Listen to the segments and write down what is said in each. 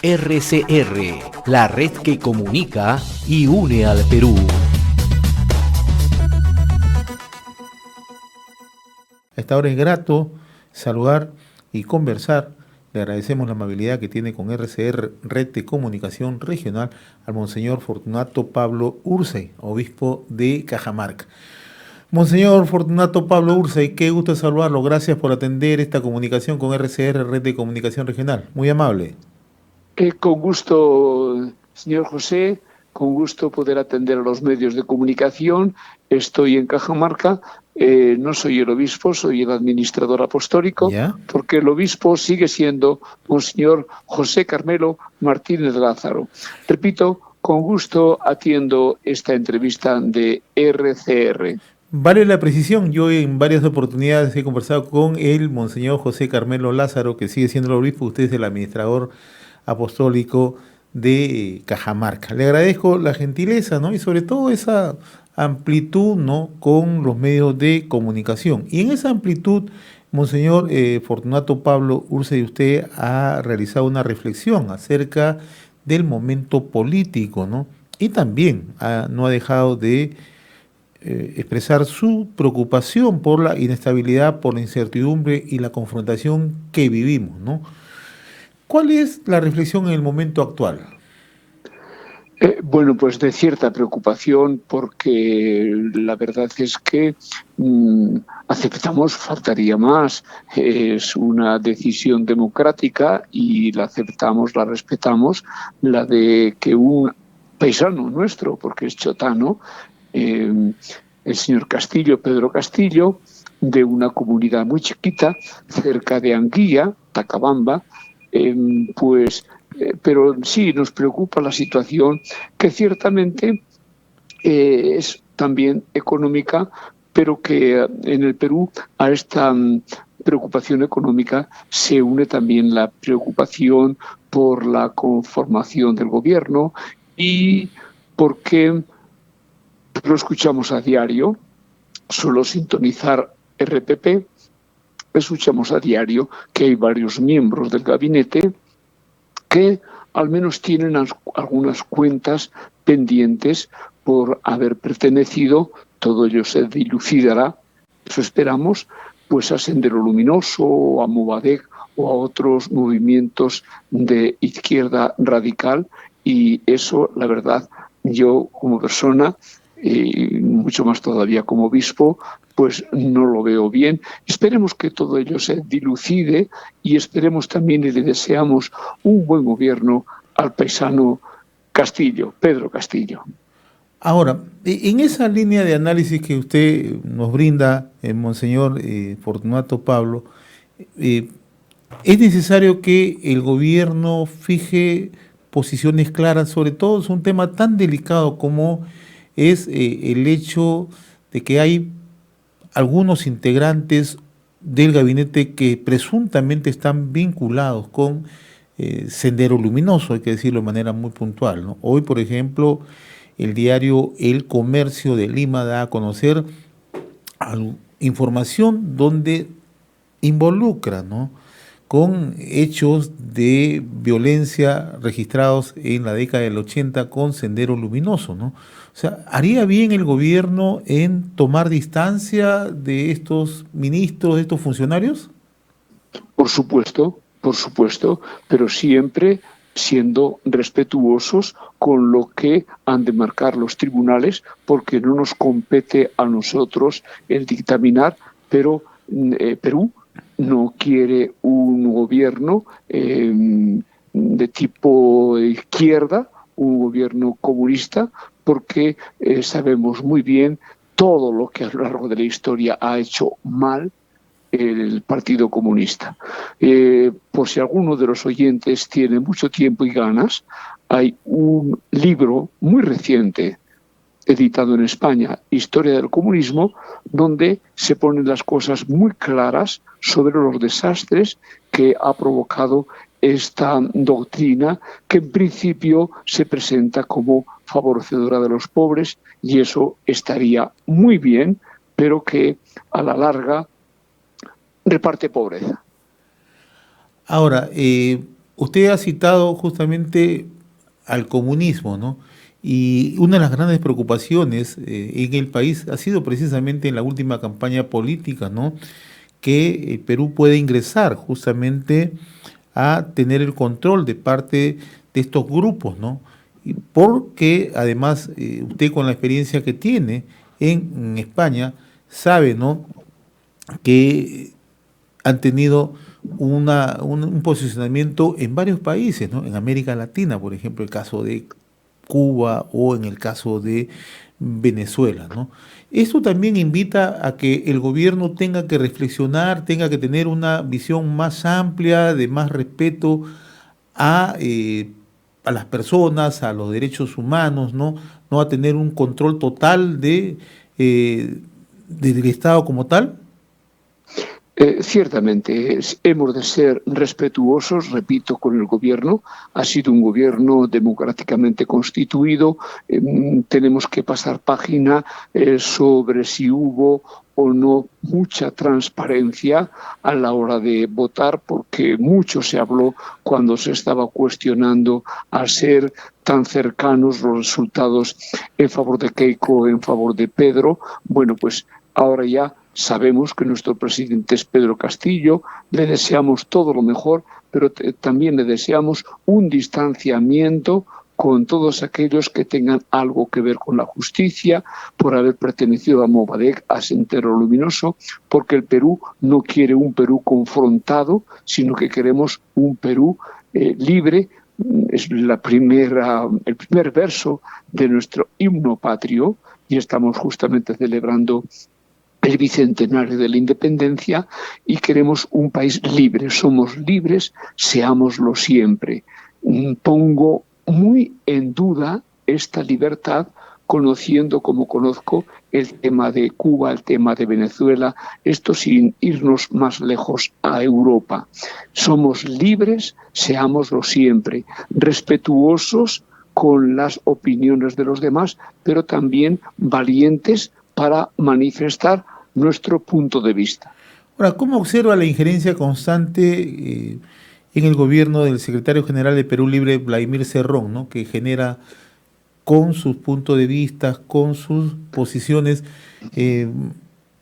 RCR, la red que comunica y une al Perú. A esta hora es grato saludar y conversar. Le agradecemos la amabilidad que tiene con RCR, Red de Comunicación Regional, al Monseñor Fortunato Pablo Ursay, obispo de Cajamarca. Monseñor Fortunato Pablo Ursay, qué gusto saludarlo. Gracias por atender esta comunicación con RCR, Red de Comunicación Regional. Muy amable. Con gusto, señor José, con gusto poder atender a los medios de comunicación. Estoy en Cajamarca, no soy el obispo, soy el administrador apostólico, ¿Ya? porque el obispo sigue siendo Monseñor José Carmelo Martínez Lázaro. Repito, con gusto atiendo esta entrevista de RCR. Vale la precisión, yo en varias oportunidades he conversado con el Monseñor José Carmelo Lázaro, que sigue siendo el obispo, usted es el administrador apostólico de Cajamarca. Le agradezco la gentileza, ¿no? Y sobre todo esa amplitud, ¿no?, con los medios de comunicación. Y en esa amplitud, Monseñor Fortunato Pablo Ursay, usted ha realizado una reflexión acerca del momento político, ¿no? Y también no ha dejado de expresar su preocupación por la inestabilidad, por la incertidumbre y la confrontación que vivimos, ¿no? ¿Cuál es la reflexión en el momento actual? Bueno, pues de cierta preocupación, porque la verdad es que aceptamos, faltaría más. Es una decisión democrática y la aceptamos, la respetamos, la de que un paisano nuestro, porque es chotano, el señor Castillo, Pedro Castillo, de una comunidad muy chiquita, cerca de Anguía, Tacabamba, pero sí nos preocupa la situación, que ciertamente es también económica, pero que en el Perú a esta preocupación económica se une también la preocupación por la conformación del gobierno y porque lo escuchamos a diario, solo sintonizar RPP, escuchamos a diario que hay varios miembros del gabinete que al menos tienen algunas cuentas pendientes por haber pertenecido, todo ello se dilucidará, eso esperamos, pues a Sendero Luminoso, o a Movadec o a otros movimientos de izquierda radical, y eso, la verdad, yo como persona, y mucho más todavía como obispo, pues no lo veo bien. Esperemos que todo ello se dilucide y esperemos también y le deseamos un buen gobierno al paisano Castillo, Pedro Castillo. Ahora, en esa línea de análisis que usted nos brinda, Monseñor Fortunato Pablo, es necesario que el gobierno fije posiciones claras, sobre todo es un tema tan delicado como es el hecho de que hay algunos integrantes del gabinete que presuntamente están vinculados con Sendero Luminoso, hay que decirlo de manera muy puntual, ¿no? Hoy, por ejemplo, el diario El Comercio de Lima da a conocer información donde involucra, ¿no?, con hechos de violencia registrados en la década del 80 con Sendero Luminoso, ¿no? O sea, ¿haría bien el gobierno en tomar distancia de estos ministros, de estos funcionarios? Por supuesto, pero siempre siendo respetuosos con lo que han de marcar los tribunales, porque no nos compete a nosotros el dictaminar, pero Perú no quiere un gobierno de tipo izquierda, un gobierno comunista, porque sabemos muy bien todo lo que a lo largo de la historia ha hecho mal el Partido Comunista. Por si alguno de los oyentes tiene mucho tiempo y ganas, hay un libro muy reciente editado en España, Historia del Comunismo, donde se ponen las cosas muy claras sobre los desastres que ha provocado esta doctrina, que en principio se presenta como favorecedora de los pobres, y eso estaría muy bien, pero que a la larga reparte pobreza. Ahora, Usted ha citado justamente al comunismo, ¿no? Y una de las grandes preocupaciones en el país ha sido precisamente en la última campaña política, ¿no? Que el Perú puede ingresar justamente a tener el control de parte de estos grupos, ¿no? Y porque además usted con la experiencia que tiene en España sabe, ¿no? Que han tenido un posicionamiento en varios países, ¿no? En América Latina, por ejemplo, el caso de Cuba o en el caso de Venezuela, ¿no? Esto también invita a que el gobierno tenga que reflexionar, tenga que tener una visión más amplia, de más respeto a las personas, a los derechos humanos, ¿no? No a tener un control total del Estado como tal. Ciertamente, hemos de ser respetuosos, repito, con el gobierno. Ha sido un gobierno democráticamente constituido. Tenemos que pasar página sobre si hubo o no mucha transparencia a la hora de votar, porque mucho se habló cuando se estaba cuestionando al ser tan cercanos los resultados en favor de Keiko, en favor de Pedro. Bueno, pues ahora ya sabemos que nuestro presidente es Pedro Castillo, le deseamos todo lo mejor, pero también le deseamos un distanciamiento con todos aquellos que tengan algo que ver con la justicia, por haber pertenecido a Movadec, a Sendero Luminoso, porque el Perú no quiere un Perú confrontado, sino que queremos un Perú libre. Es el primer verso de nuestro himno patrio y estamos justamente celebrando el bicentenario de la independencia y queremos un país libre. Somos libres, seámoslo siempre. Pongo muy en duda esta libertad conociendo como conozco el tema de Cuba, el tema de Venezuela, esto sin irnos más lejos a Europa. Somos libres, seámoslo siempre, respetuosos con las opiniones de los demás, pero también valientes para manifestar nuestro punto de vista. Ahora, ¿cómo observa la injerencia constante en el gobierno del secretario general de Perú Libre, Vladimir Cerrón, ¿no? Que genera con sus puntos de vista, con sus posiciones, eh,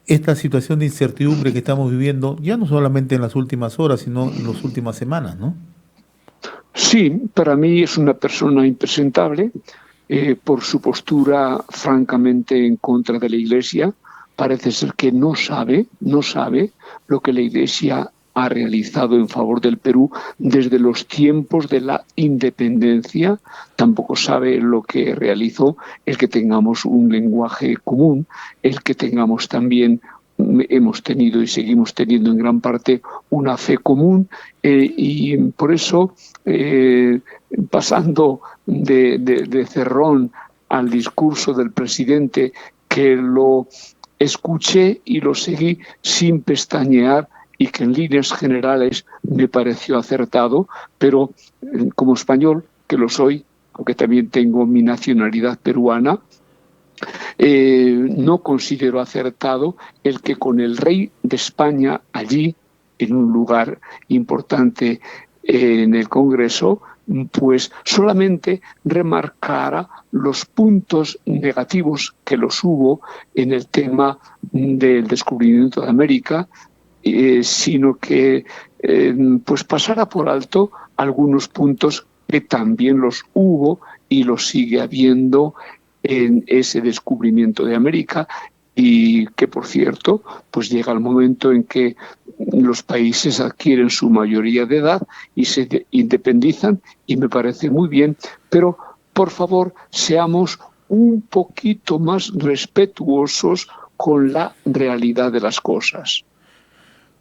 esta situación de incertidumbre que estamos viviendo, ya no solamente en las últimas horas, sino en las últimas semanas, ¿no? Sí, para mí es una persona impresentable por su postura francamente en contra de la Iglesia. Parece ser que no sabe lo que la Iglesia ha realizado en favor del Perú desde los tiempos de la independencia. Tampoco sabe lo que realizó el que tengamos un lenguaje común, el que tengamos también hemos tenido y seguimos teniendo en gran parte una fe común y por eso pasando de Cerrón al discurso del presidente que lo escuché y lo seguí sin pestañear y que en líneas generales me pareció acertado, pero como español, que lo soy, aunque también tengo mi nacionalidad peruana, no considero acertado el que con el rey de España allí, en un lugar importante en el Congreso, pues solamente remarcara los puntos negativos que los hubo en el tema del descubrimiento de América, sino que pues pasara por alto algunos puntos que también los hubo y los sigue habiendo en ese descubrimiento de América y que, por cierto, pues llega el momento en que los países adquieren su mayoría de edad y se independizan y me parece muy bien, pero por favor seamos un poquito más respetuosos con la realidad de las cosas.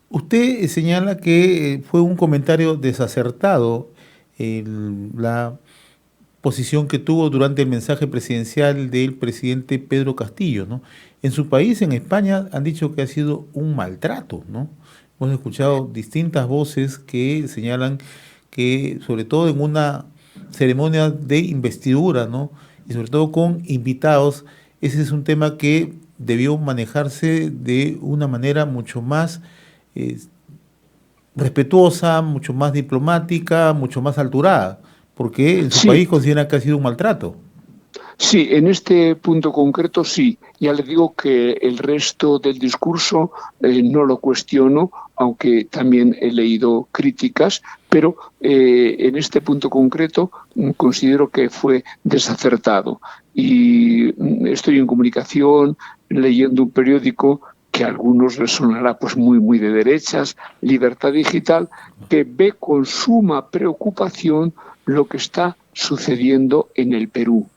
Usted señala que fue un comentario desacertado la posición que tuvo durante el mensaje presidencial del presidente Pedro Castillo, ¿no? En su país, en España, han dicho que ha sido un maltrato, ¿no? Hemos escuchado distintas voces que señalan que, sobre todo en una ceremonia de investidura, ¿no? Y sobre todo con invitados, ese es un tema que debió manejarse de una manera mucho más eh, respetuosa, mucho más diplomática, mucho más alturada, porque en su Sí, país consideran que ha sido un maltrato. sí, en este punto concreto sí. Ya le digo que el resto del discurso no lo cuestiono, aunque también he leído críticas, pero en este punto concreto considero que fue desacertado. Y estoy en comunicación, leyendo un periódico que a algunos les sonará pues muy de derechas, Libertad Digital, que ve con suma preocupación lo que está sucediendo en el Perú,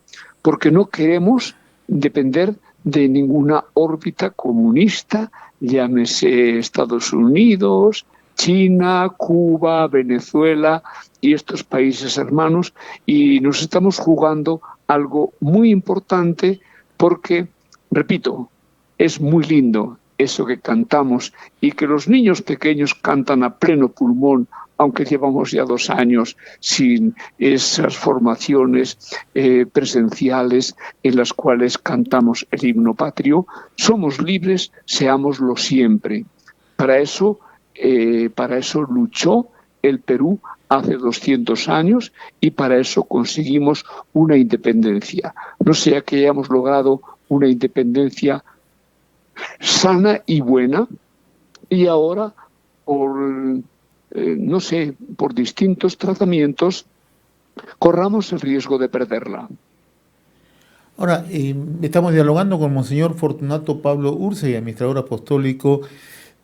porque no queremos depender de ninguna órbita comunista, llámese Estados Unidos, China, Cuba, Venezuela y estos países hermanos, y nos estamos jugando algo muy importante porque, repito, es muy lindo eso que cantamos y que los niños pequeños cantan a pleno pulmón, aunque llevamos ya 2 años sin esas formaciones presenciales en las cuales cantamos el himno patrio. Somos libres, seámoslo siempre. Para eso luchó el Perú hace 200 años y para eso conseguimos una independencia. No sea que hayamos logrado una independencia sana y buena y ahora por, no sé, por distintos tratamientos corramos el riesgo de perderla. Ahora, estamos dialogando con Monseñor Fortunato Pablo Urce, administrador apostólico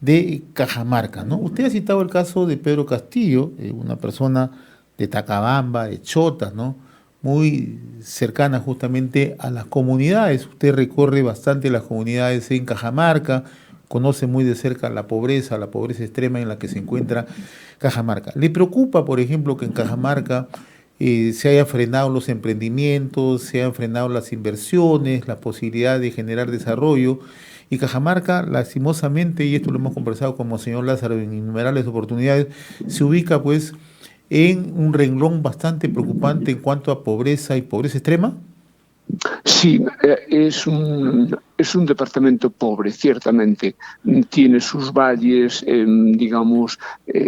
de Cajamarca, ¿no? Usted ha citado el caso de Pedro Castillo, una persona de Tacabamba, de Chota, ¿no? Muy cercana justamente a las comunidades. Usted recorre bastante las comunidades en Cajamarca, conoce muy de cerca la pobreza extrema en la que se encuentra Cajamarca. ¿Le preocupa, por ejemplo, que en Cajamarca se hayan frenado los emprendimientos, se hayan frenado las inversiones, la posibilidad de generar desarrollo? Y Cajamarca, lastimosamente, y esto lo hemos conversado con Monseñor Lázaro en innumerables oportunidades, se ubica pues en un renglón bastante preocupante en cuanto a pobreza y pobreza extrema. Sí, es un departamento pobre, ciertamente. Tiene sus valles, digamos,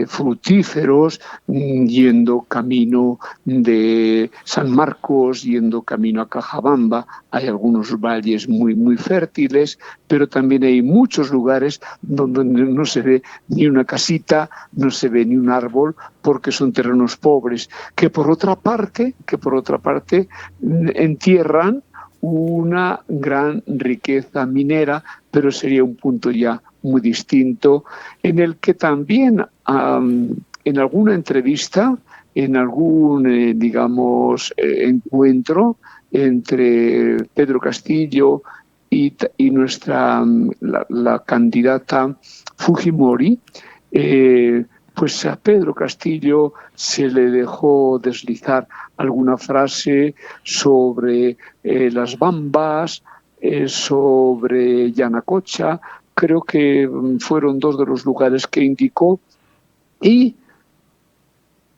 fructíferos, yendo camino de San Marcos, yendo camino a Cajabamba. Hay algunos valles muy fértiles, pero también hay muchos lugares donde no se ve ni una casita, no se ve ni un árbol, porque son terrenos pobres, que por otra parte entierran una gran riqueza minera, pero sería un punto ya muy distinto, en el que también en alguna entrevista, en algún, encuentro entre Pedro Castillo y la candidata Fujimori, pues a Pedro Castillo se le dejó deslizar alguna frase sobre las bambas, sobre Yanacocha. Creo que fueron dos de los lugares que indicó. Y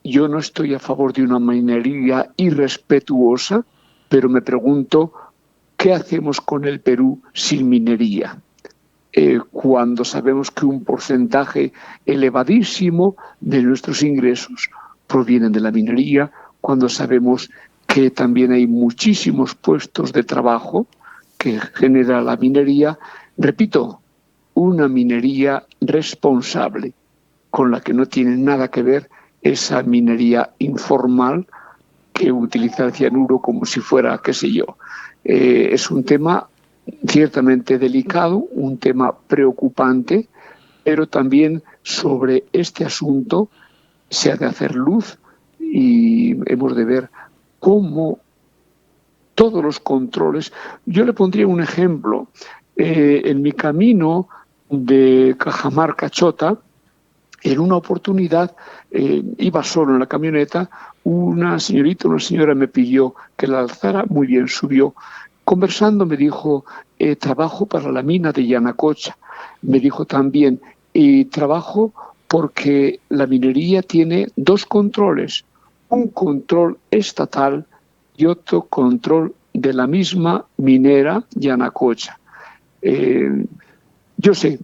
yo no estoy a favor de una minería irrespetuosa, pero me pregunto, ¿qué hacemos con el Perú sin minería? Cuando sabemos que un porcentaje elevadísimo de nuestros ingresos provienen de la minería, cuando sabemos que también hay muchísimos puestos de trabajo que genera la minería, repito, una minería responsable, con la que no tiene nada que ver esa minería informal que utiliza el cianuro como si fuera, qué sé yo. Es un tema ciertamente delicado, un tema preocupante, pero también sobre este asunto se ha de hacer luz y hemos de ver cómo todos los controles. Yo le pondría un ejemplo. En mi camino de Cajamarca a Chota, en una oportunidad, iba solo en la camioneta, una señora me pidió que la alzara, muy bien, subió. Conversando me dijo, trabajo para la mina de Yanacocha. Me dijo también, trabajo porque la minería tiene dos controles, un control estatal y otro control de la misma minera Yanacocha. Yo sé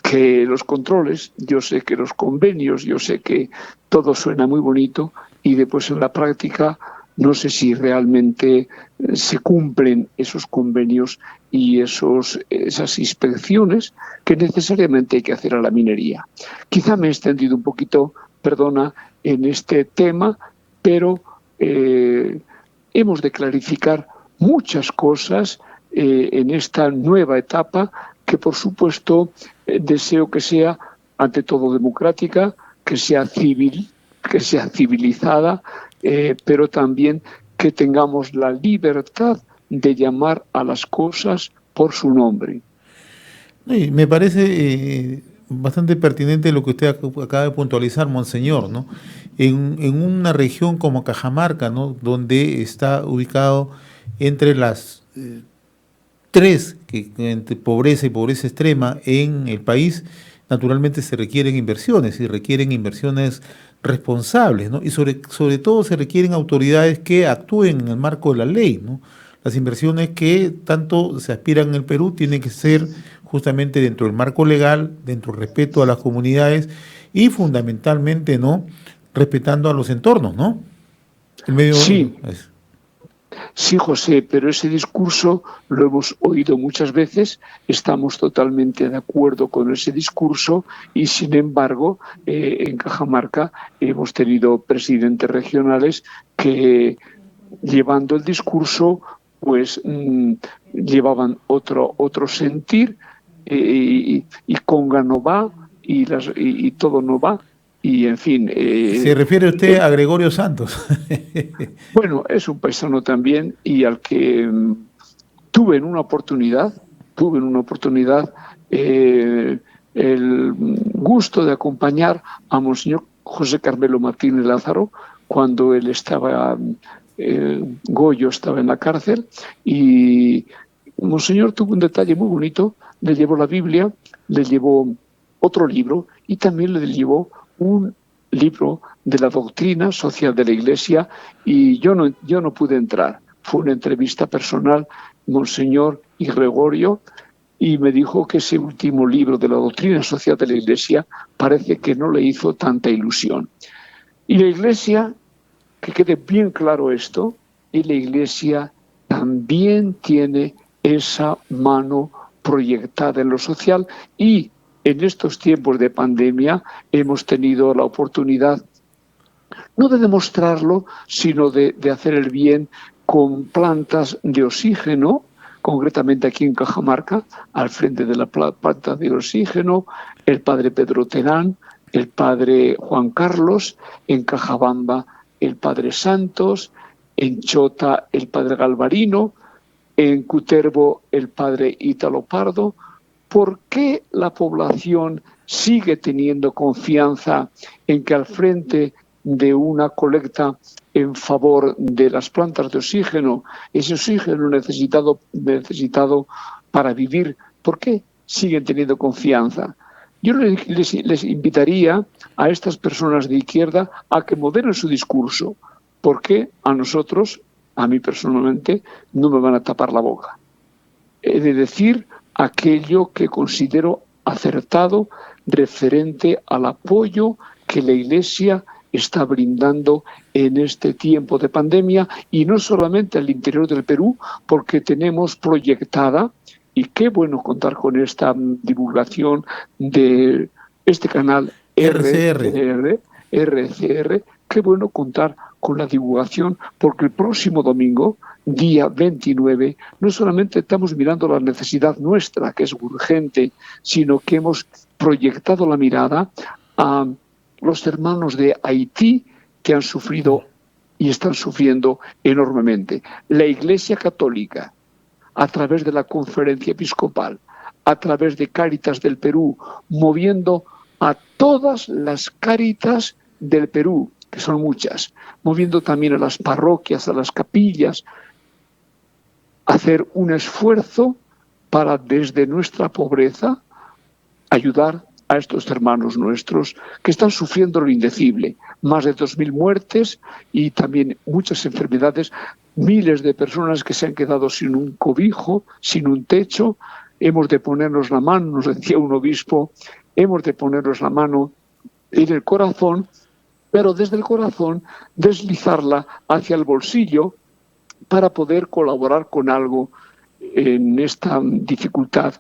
que los controles, yo sé que los convenios, yo sé que todo suena muy bonito y después en la práctica no sé si realmente se cumplen esos convenios y esas inspecciones que necesariamente hay que hacer a la minería. Quizá me he extendido un poquito, perdona, en este tema, pero hemos de clarificar muchas cosas en esta nueva etapa que, por supuesto, deseo que sea, ante todo, democrática, que sea civil, que sea civilizada, pero también que tengamos la libertad de llamar a las cosas por su nombre. Y me parece bastante pertinente lo que usted acaba de puntualizar, monseñor, ¿no? En una región como Cajamarca, ¿no? Donde está ubicado entre las tres, entre pobreza y pobreza extrema en el país, naturalmente se requieren inversiones y requieren inversiones responsables, ¿no? Y sobre todo se requieren autoridades que actúen en el marco de la ley, ¿no? Las inversiones que tanto se aspiran en el Perú tienen que ser justamente dentro del marco legal, dentro del respeto a las comunidades y fundamentalmente, ¿no? Respetando a los entornos, ¿no? El medio Sí. es. Sí, José, pero ese discurso lo hemos oído muchas veces, estamos totalmente de acuerdo con ese discurso y, sin embargo, en Cajamarca hemos tenido presidentes regionales que, llevando el discurso, pues llevaban otro sentir y Conga no va y todo no va. Y, en fin... Se refiere usted a Gregorio Santos. Bueno, es un paisano también y al que tuve en una oportunidad el gusto de acompañar a Monseñor José Carmelo Martínez Lázaro cuando él estaba, Goyo estaba en la cárcel, y Monseñor tuvo un detalle muy bonito, le llevó la Biblia, le llevó otro libro y también le llevó un libro de la doctrina social de la Iglesia, y yo no pude entrar. Fue una entrevista personal, Monseñor y Gregorio, y me dijo que ese último libro de la doctrina social de la Iglesia parece que no le hizo tanta ilusión. Y la Iglesia, que quede bien claro esto, y la Iglesia también tiene esa mano proyectada en lo social, y en estos tiempos de pandemia hemos tenido la oportunidad no de demostrarlo, sino de hacer el bien con plantas de oxígeno, concretamente aquí en Cajamarca, al frente de la planta de oxígeno, el padre Pedro Terán, el padre Juan Carlos, en Cajabamba el padre Santos, en Chota el padre Galvarino, en Cutervo el padre Ítalo Pardo. ¿Por qué la población sigue teniendo confianza en que al frente de una colecta en favor de las plantas de oxígeno, ese oxígeno necesitado para vivir, por qué siguen teniendo confianza? Yo les invitaría a estas personas de izquierda a que moderen su discurso, porque a nosotros, a mí personalmente, no me van a tapar la boca. He de decir aquello que considero acertado referente al apoyo que la Iglesia está brindando en este tiempo de pandemia, y no solamente al interior del Perú, porque tenemos proyectada, y qué bueno contar con esta divulgación de este canal RCR, qué bueno contar con la divulgación, porque el próximo domingo, día 29, no solamente estamos mirando la necesidad nuestra, que es urgente, sino que hemos proyectado la mirada a los hermanos de Haití, que han sufrido y están sufriendo enormemente. La Iglesia Católica, a través de la Conferencia Episcopal, a través de Cáritas del Perú, moviendo a todas las Cáritas del Perú, que son muchas, moviendo también a las parroquias, a las capillas, hacer un esfuerzo para, desde nuestra pobreza, ayudar a estos hermanos nuestros que están sufriendo lo indecible. Más de 2.000 muertes y también muchas enfermedades, miles de personas que se han quedado sin un cobijo, sin un techo, hemos de ponernos la mano, nos decía un obispo, hemos de ponernos la mano en el corazón, pero desde el corazón deslizarla hacia el bolsillo para poder colaborar con algo en esta dificultad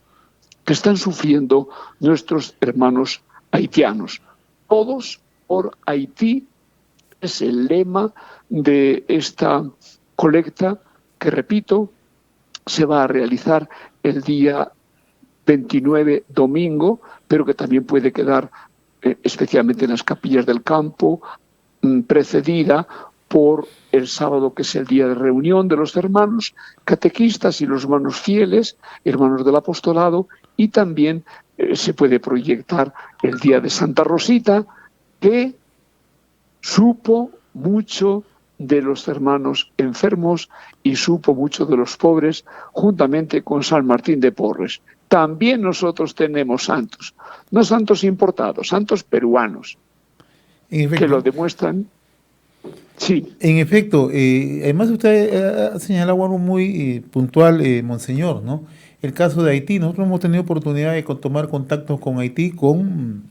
que están sufriendo nuestros hermanos haitianos. Todos por Haití es el lema de esta colecta que, repito, se va a realizar el día 29, domingo, pero que también puede quedar especialmente en las capillas del campo, precedida por el sábado, que es el día de reunión de los hermanos catequistas y los hermanos fieles, hermanos del apostolado, y también se puede proyectar el día de Santa Rosita, que supo mucho de los hermanos enfermos y supo mucho de los pobres, juntamente con San Martín de Porres. También nosotros tenemos santos, no santos importados, santos peruanos, que lo demuestran. Sí. En efecto, además usted ha señalado algo muy puntual, Monseñor, ¿no? El caso de Haití. Nosotros hemos tenido oportunidad de tomar contactos con Haití, con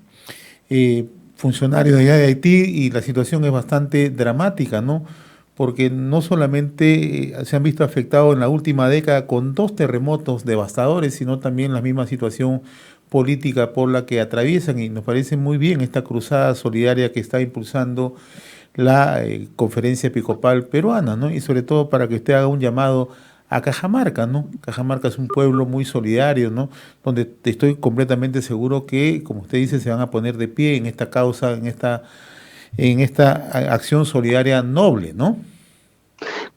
funcionarios de allá de Haití, y la situación es bastante dramática, ¿no? Porque no solamente se han visto afectados en la última década con 2 terremotos devastadores, sino también la misma situación política por la que atraviesan, y nos parece muy bien esta cruzada solidaria que está impulsando la conferencia episcopal peruana, ¿no? Y sobre todo para que usted haga un llamado a Cajamarca, ¿no? Cajamarca es un pueblo muy solidario, ¿no? Donde estoy completamente seguro que, como usted dice, se van a poner de pie en esta causa, en esta acción solidaria noble, ¿no?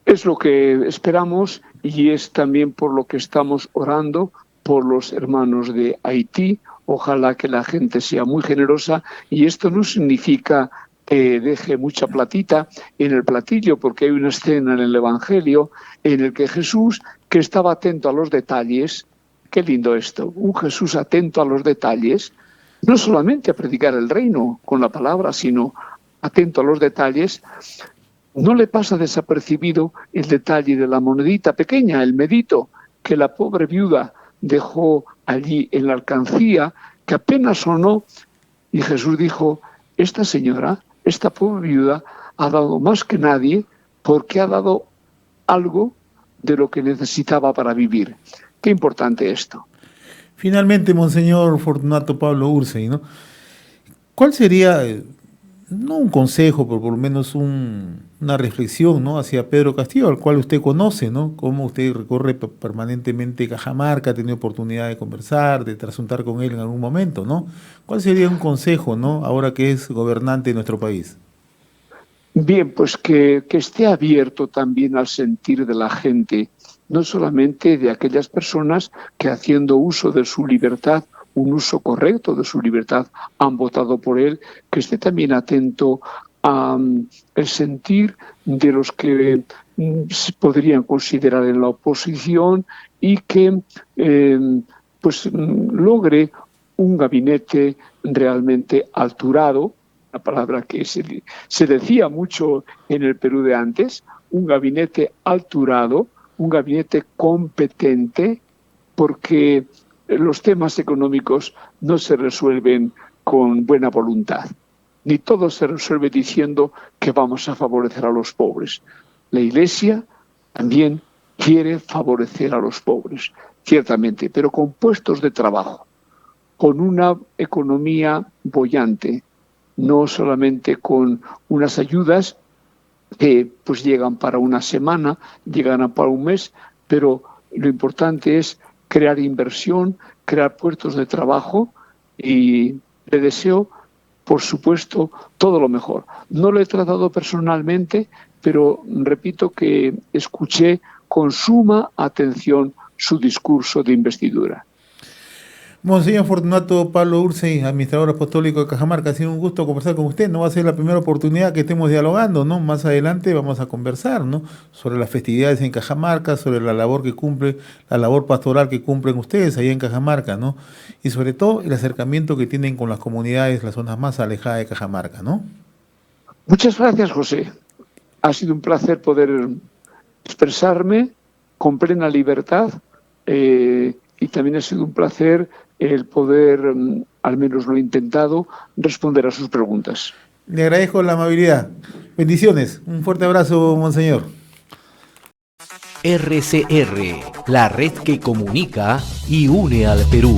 Es lo que esperamos, y es también por lo que estamos orando por los hermanos de Haití. Ojalá que la gente sea muy generosa, y esto no significa que deje mucha platita en el platillo, porque hay una escena en el Evangelio en el que Jesús, que estaba atento a los detalles, qué lindo esto, un Jesús atento a los detalles, no solamente a predicar el reino con la palabra, sino atento a los detalles. No le pasa desapercibido el detalle de la monedita pequeña, el medito, que la pobre viuda dejó allí en la alcancía, que apenas sonó, y Jesús dijo: esta señora, esta pobre viuda, ha dado más que nadie, porque ha dado algo de lo que necesitaba para vivir. Qué importante esto. Finalmente, Monseñor Fortunato Pablo Ursay, ¿no? ¿Cuál sería, no un consejo, pero por lo menos una reflexión, ¿no?, hacia Pedro Castillo, al cual usted conoce, ¿no? Cómo usted recorre permanentemente Cajamarca, ha tenido oportunidad de conversar, de trasuntar con él en algún momento, ¿no? ¿Cuál sería un consejo, ¿no?, ahora que es gobernante de nuestro país? Bien, pues que esté abierto también al sentir de la gente, no solamente de aquellas personas que, haciendo uso de su libertad, un uso correcto de su libertad, han votado por él, que esté también atento al sentir de los que se podrían considerar en la oposición, y que logre un gabinete realmente alturado, una palabra que se decía mucho en el Perú de antes, un gabinete alturado, un gabinete competente, porque los temas económicos no se resuelven con buena voluntad, ni todo se resuelve diciendo que vamos a favorecer a los pobres. La Iglesia también quiere favorecer a los pobres, ciertamente, pero con puestos de trabajo, con una economía boyante, no solamente con unas ayudas que pues llegan para una semana, llegan para un mes, pero lo importante es crear inversión, crear puestos de trabajo, y le deseo, por supuesto, todo lo mejor. No lo he tratado personalmente, pero repito que escuché con suma atención su discurso de investidura. Monseñor Fortunato Pablo Ursay, administrador apostólico de Cajamarca, ha sido un gusto conversar con usted. No va a ser la primera oportunidad que estemos dialogando, ¿no? Más adelante vamos a conversar, ¿no?, sobre las festividades en Cajamarca, sobre la labor que cumple, la labor pastoral que cumplen ustedes allá en Cajamarca, ¿no? Y sobre todo el acercamiento que tienen con las comunidades, las zonas más alejadas de Cajamarca, ¿no? Muchas gracias, José. Ha sido un placer poder expresarme con plena libertad, y también ha sido un placer el poder, al menos lo he intentado, responder a sus preguntas. Le agradezco la amabilidad. Bendiciones. Un fuerte abrazo, monseñor. RCR, la red que comunica y une al Perú.